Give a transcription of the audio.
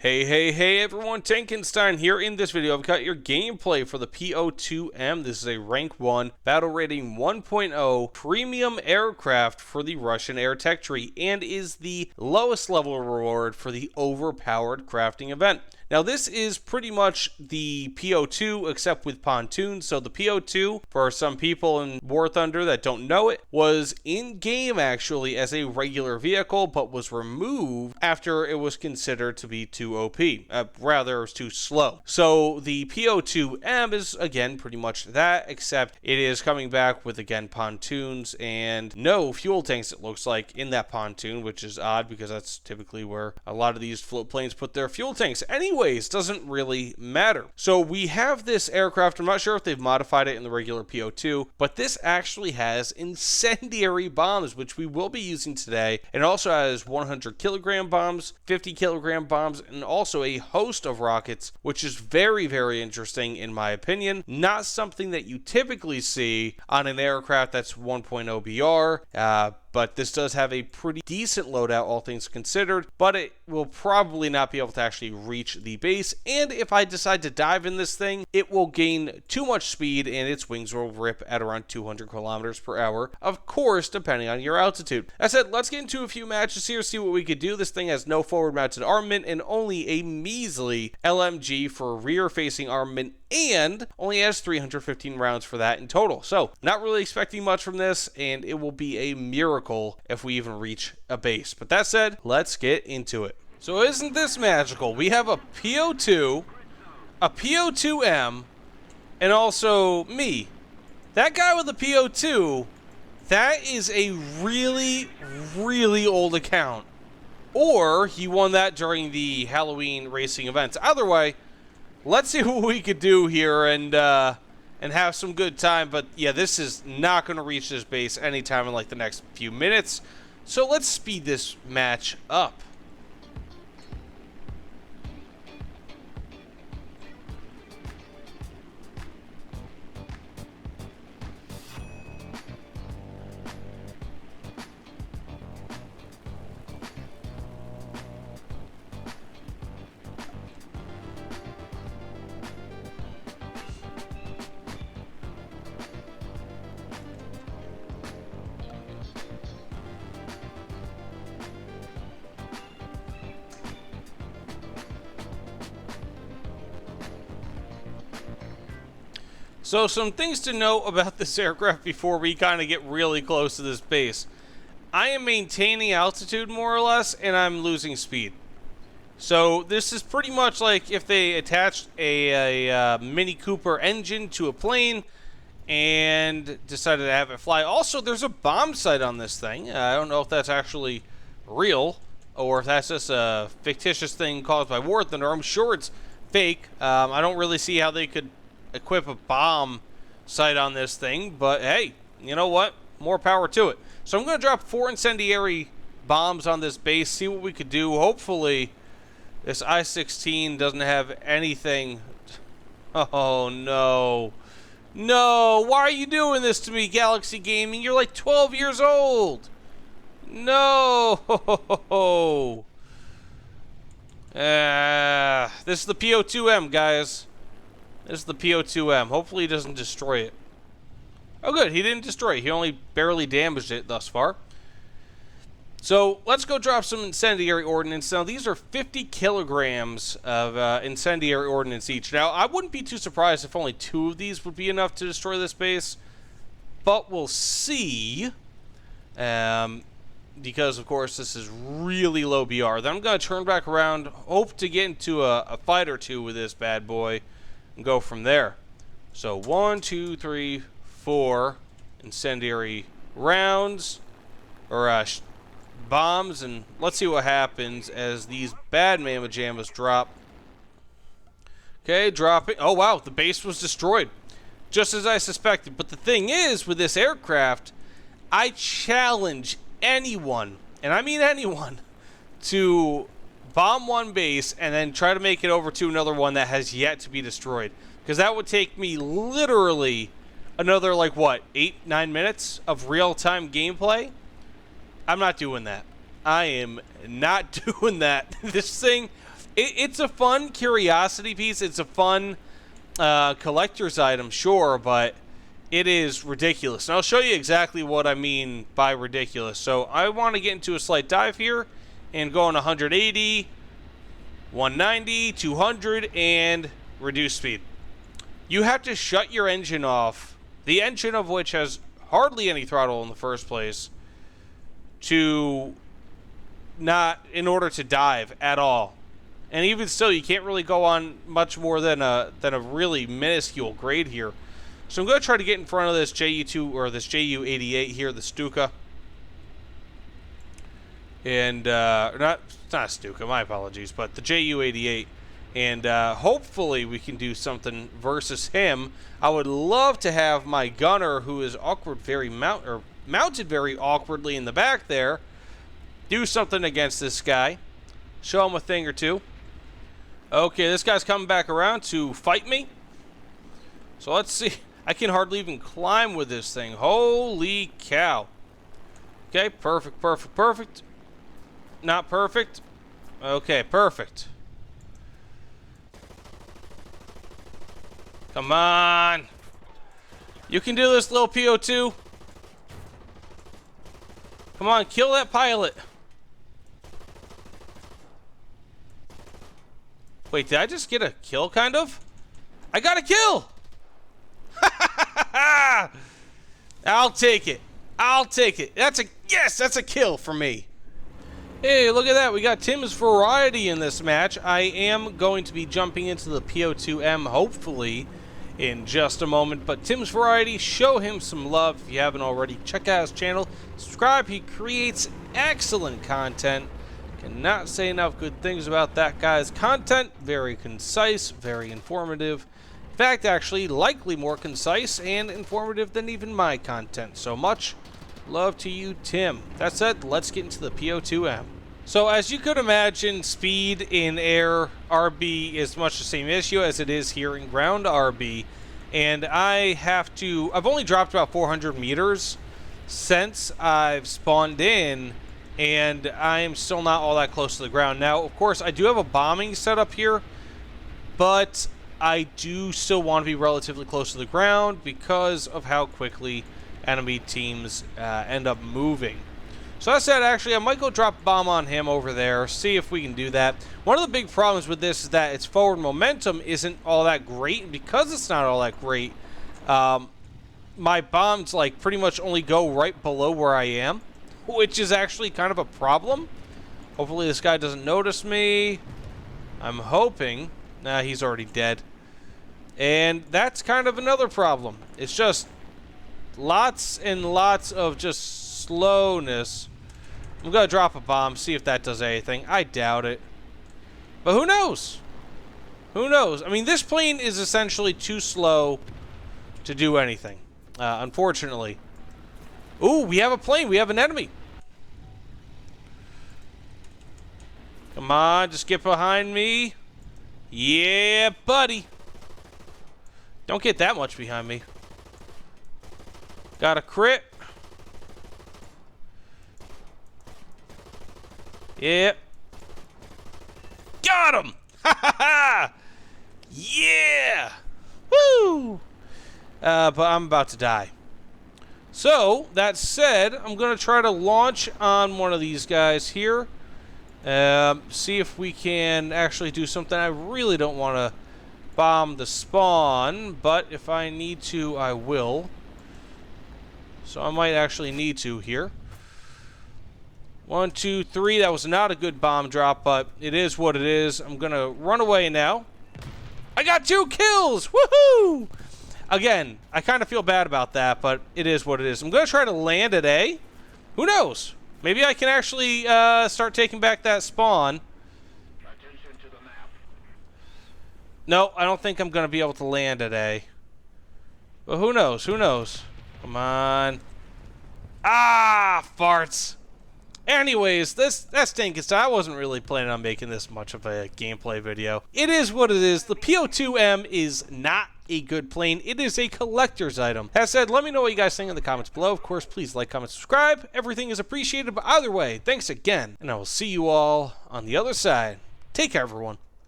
Hey everyone, Tankenstein here. In this video, I've got your gameplay for the Po-2M. This is a rank 1, battle rating 1.0 premium aircraft for the Russian air tech tree and is the lowest level reward for the Overpowered crafting event. Now this is pretty much the Po-2 except with pontoons. So the Po-2, for some people in War Thunder that don't know it, was in game actually as a regular vehicle but was removed after it was considered to be too OP. Rather, it was too slow. So the Po-2M is again pretty much that, except it is coming back with again pontoons and no fuel tanks, it looks like, in that pontoon, which is odd because that's typically where a lot of these float planes put their fuel tanks. Anyways, doesn't really matter. So we have this aircraft. I'm not sure if they've modified it in the regular Po-2, but this actually has incendiary bombs, which we will be using today. It also has 100 kilogram bombs, 50 kilogram bombs, and also a host of rockets, which is very, very interesting in my opinion. Not something that you typically see on an aircraft that's 1.0 BR, but this does have a pretty decent loadout, all things considered, but it will probably not be able to actually reach the base, and if I decide to dive in this thing, it will gain too much speed and its wings will rip at around 200 kilometers per hour, of course, depending on your altitude. That said, let's get into a few matches here, see what we could do. This thing has no forward-mounted armament and only a measly LMG for rear-facing armament, and only has 315 rounds for that in total. So, not really expecting much from this, and it will be a miracle if we even reach a base. But that said, let's get into it. So isn't this magical? We have a Po-2, a Po-2M, and also me. That guy with the Po-2, that is a really, really old account. Or he won that during the Halloween racing events. Either way, let's see what we could do here and have some good time. But yeah, this is not going to reach this base anytime in like the next few minutes. So let's speed this match up. So some things to know about this aircraft before we kind of get really close to this base. I am maintaining altitude more or less, and I'm losing speed. So this is pretty much like if they attached a Mini Cooper engine to a plane and decided to have it fly. Also, there's a bomb sight on this thing. I don't know if that's actually real or if that's just a fictitious thing caused by War Thunder. I'm sure it's fake. I don't really see how they could equip a bomb sight on this thing, but hey, you know what? More power to it. So I'm going to drop 4 incendiary bombs on this base, see what we could do. Hopefully, this I-16 doesn't have anything. Oh, no. No, why are you doing this to me, Galaxy Gaming? You're like 12 years old. No. This is the Po-2M, guys. This is the Po-2M. Hopefully he doesn't destroy it. Oh good, he didn't destroy it. He only barely damaged it thus far. So let's go drop some incendiary ordnance. Now these are 50 kilograms of incendiary ordnance each. Now I wouldn't be too surprised if only 2 of these would be enough to destroy this base. But we'll see. Because of course this is really low BR. Then I'm going to turn back around. Hope to get into a fight or two with this bad boy. And go from there. So 1, 2, 3, 4 incendiary rounds or bombs, and let's see what happens as these bad mamma jammas drop. Okay, dropping. Oh wow, the base was destroyed, just as I suspected. But the thing is, with this aircraft, I challenge anyone, and I mean anyone, to bomb one base and then try to make it over to another one that has yet to be destroyed, because that would take me literally another like what, 8-9 minutes of real-time gameplay. I'm not doing that. I am not doing that. This thing It's a fun curiosity piece. It's a fun collector's item, sure, but it is ridiculous. And I'll show you exactly what I mean by ridiculous. So I want to get into a slight dive here and go on 180, 190, 200, and reduce speed. You have to shut your engine off, the engine of which has hardly any throttle in the first place, in order to dive at all. And even still, you can't really go on much more than a really minuscule grade here. So I'm going to try to get in front of this JU2 or this JU88 here, the Stuka. And it's not Stuka, my apologies, but the JU88. And hopefully we can do something versus him. I would love to have my gunner, who is mounted very awkwardly in the back there, do something against this guy. Show him a thing or two. Okay, this guy's coming back around to fight me. So let's see. I can hardly even climb with this thing. Holy cow. Okay, perfect, perfect, perfect. Not perfect. Okay, perfect. Come on. You can do this, little Po-2. Come on, kill that pilot. Wait, did I just get a kill, kind of? I got a kill! I'll take it. I'll take it. That's a kill for me. Hey, look at that. We got Tim's Variety in this match. I am going to be jumping into the Po-2M, hopefully, in just a moment. But Tim's Variety, show him some love if you haven't already. Check out his channel. Subscribe. He creates excellent content. Cannot say enough good things about that guy's content. Very concise, very informative. In fact, actually, likely more concise and informative than even my content. So much love to you, Tim. That said, let's get into the Po-2M. So as you could imagine, speed in air RB is much the same issue as it is here in ground RB. And I've only dropped about 400 meters since I've spawned in, and I'm still not all that close to the ground. Now, of course, I do have a bombing setup here, but I do still want to be relatively close to the ground because of how quickly enemy teams end up moving. So that said, actually, I might go drop a bomb on him over there, see if we can do that. One of the big problems with this is that its forward momentum isn't all that great, and because it's not all that great, my bombs like pretty much only go right below where I am, which is actually kind of a problem. Hopefully this guy doesn't notice me. I'm hoping. Nah, he's already dead. And that's kind of another problem. It's just lots and lots of just slowness. I'm gonna drop a bomb, see if that does anything. I doubt it. But who knows? Who knows? I mean, this plane is essentially too slow to do anything, unfortunately. Ooh, we have a plane. We have an enemy. Come on, just get behind me. Yeah, buddy. Don't get that much behind me. Got a crit. Yep. Got him! Ha ha ha! Yeah! Woo! But I'm about to die. So, that said, I'm going to try to launch on one of these guys here. See if we can actually do something. I really don't want to bomb the spawn, but if I need to, I will. So I might actually need to here. 1, 2, 3. That was not a good bomb drop, but it is what it is. I'm going to run away now. I got 2 kills! Woohoo! Again, I kind of feel bad about that, but it is what it is. I'm going to try to land at A. Who knows? Maybe I can actually start taking back that spawn. Attention to the map. No, I don't think I'm going to be able to land at A. But who knows? Who knows? Come on. Ah, farts. Anyways, that's Tankenstein. I wasn't really planning on making this much of a gameplay video. It is what it is. The Po-2M is not a good plane. It is a collector's item. That said, let me know what you guys think in the comments below. Of course, please like, comment, subscribe. Everything is appreciated, but either way, thanks again, and I will see you all on the other side. Take care, everyone.